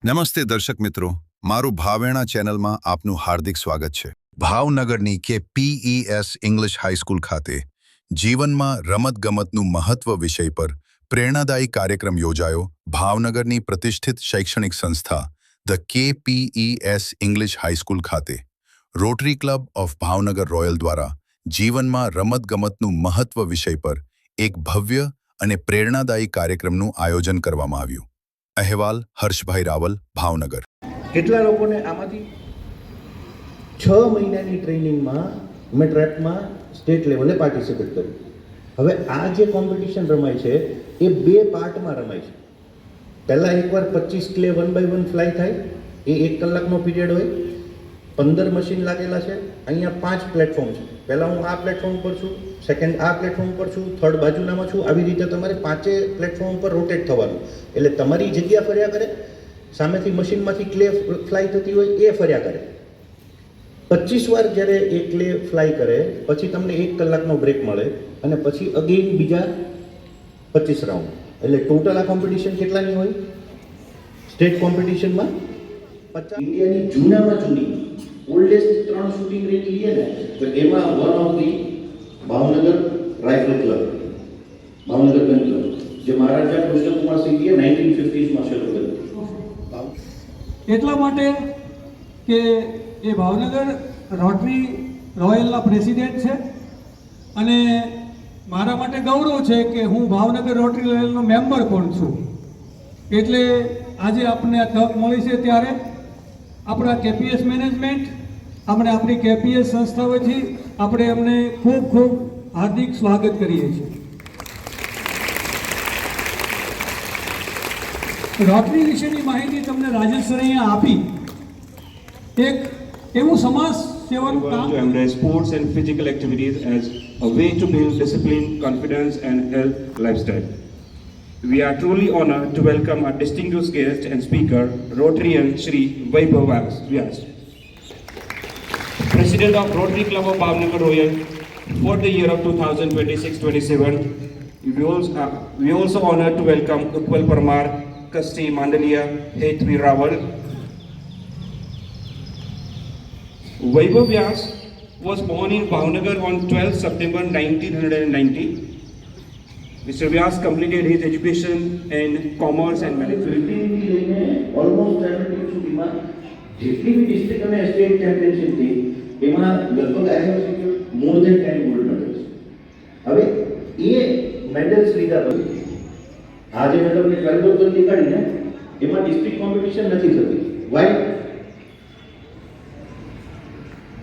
નમસ્તે દર્શક મિત્રો, મારું ભાવેણા ચેનલમાં આપનું હાર્દિક સ્વાગત છે. ભાવનગરની કે PES ઇંગ્લિશ હાઈસ્કૂલ ખાતે જીવનમાં રમતગમતનું મહત્વ વિષય પર પ્રેરણાદાયી કાર્યક્રમ યોજાયો. ભાવનગરની પ્રતિષ્ઠિત શૈક્ષણિક સંસ્થા ધ KPES ઇંગ્લિશ હાઈસ્કૂલ ખાતે rotary club of Bhavnagar royal દ્વારા જીવનમાં રમતગમતનું મહત્વ વિષય પર એક ભવ્ય અને પ્રેરણાદાયી કાર્યક્રમનું આયોજન કરવામાં આવ્યું. અહેવાલ હર્ષભાઈ રાવલ, ભાવનગર. કેટલા લોકોને આમાંથી 6 મહિનાની ટ્રેનિંગમાં મેં ટ્રેકમાં સ્ટેટ લેવલે પાર્ટિસિપેટ કર્યું. હવે આ જે કોમ્પિટિશન રમાય છે એ 2 પાર્ટમાં રમાય છે. પહેલાં એકવાર 25 ક્લે 1 by 1 ફ્લાય થાય, એ 1 કલાકનો પીરિયડ હોય. 15 મશીન લાગેલા છે. અહીંયા 5 પ્લેટફોર્મ છે. પહેલાં હું આ પ્લેટફોર્મ પર છું, સેકન્ડ આ પ્લેટફોર્મ પર છું, થર્ડ બાજુનામાં છું. આવી રીતે તમારે 5 પ્લેટફોર્મ પર રોટેટ થવાનું. એટલે તમારી જગ્યા ફર્યા કરે, સામેથી મશીનમાંથી ક્લે ફ્લાય થતી હોય એ ફર્યા કરે. 25 વાર જ્યારે એ ક્લે ફ્લાય કરે પછી તમને 1 કલાકનો બ્રેક મળે અને પછી અગેઇન બીજા 25 રાઉન્ડ. એટલે ટોટલ આ કોમ્પિટિશન કેટલાની હોય? સ્ટેટ કોમ્પિટિશનમાં 50. ઇન્ડિયાની જૂનામાં જૂની ઓલ્ડેસ્ટ 3 શૂટિંગ રેન્જ લઈએ ને તો એમાં one of the Bhavnagar rifle club, Bhavnagar gun club, જે મહારાજા કૃષ્ણકુમાર સિંહે 1950s માં શરૂ કર્યું. એટલા માટે કે એ ભાવનગર રોટરી રોયલના પ્રેસિડેન્ટ છે અને મારા માટે ગૌરવ છે કે હું ભાવનગર રોટરી રોયલનો મેમ્બર પણ છું. એટલે આજે આપણને આ તક મળી છે ત્યારે આપણા KPS મેનેજમેન્ટ, આપણે આપણી KPS સંસ્થાઓથી આપણે એમને ખૂબ ખૂબ હાર્દિક સ્વાગત કરીએ છીએ. રોટરી વિશેની માહિતી તમને રાજેશ સરે અહીંયા આપી. એક એવું સમાજ સેવાનું કામ to embrace sports and physical activities as a way to build discipline, confidence and health lifestyle. We are truly honored to welcome our distinguished guest and speaker, Rotarian Shri Vaibhav Vyas, President of Rotary Club of Bhavnagar Royal for the year of 2026-27. We also honored to welcome Utpal Parmar, Kasti Mandalia, Hetri Rawal. Vaibhav Vyas was born in Bhavnagar on 12 September 1990. Mr. Vyas completed his education in commerce and management. Almost 17 સુધીમાં જેટલી બી district અને state championship થઈ એમાં લગભગ I have secured more than 10 gold medals. હવે એ medals લીધા પછી આજે મેં તમને 12 ગોલ્ડ દેખાડી ને એમાં ડિસ્ટ્રિક્ટ કોમ્પિટિશન નથી થતી. વાય?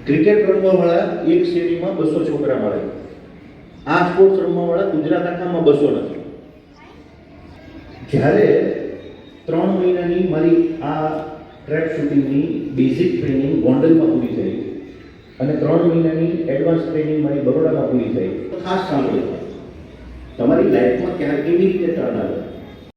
ક્રિકેટ રમવાવાળા એક શેરીમાં 200 છોકરા મળે. આ સ્પોર્ટ્સ રમવાવાળા ગુજરાત આખામાં 200 નથી. જ્યારે 3 મહિનાની મારી આ ટ્રેક શૂટિંગની બેઝિક ટ્રેનિંગ ગોંડલમાં પૂરી થઈ અને 3 મહિનાની એડવાન્સ ટ્રેનિંગ મારી બરોડામાં પૂરી થઈ, તો ખાસ સાંભળો, તમારી લાઈફમાં ક્યાં કેવી રીતે ટર્ન આવે.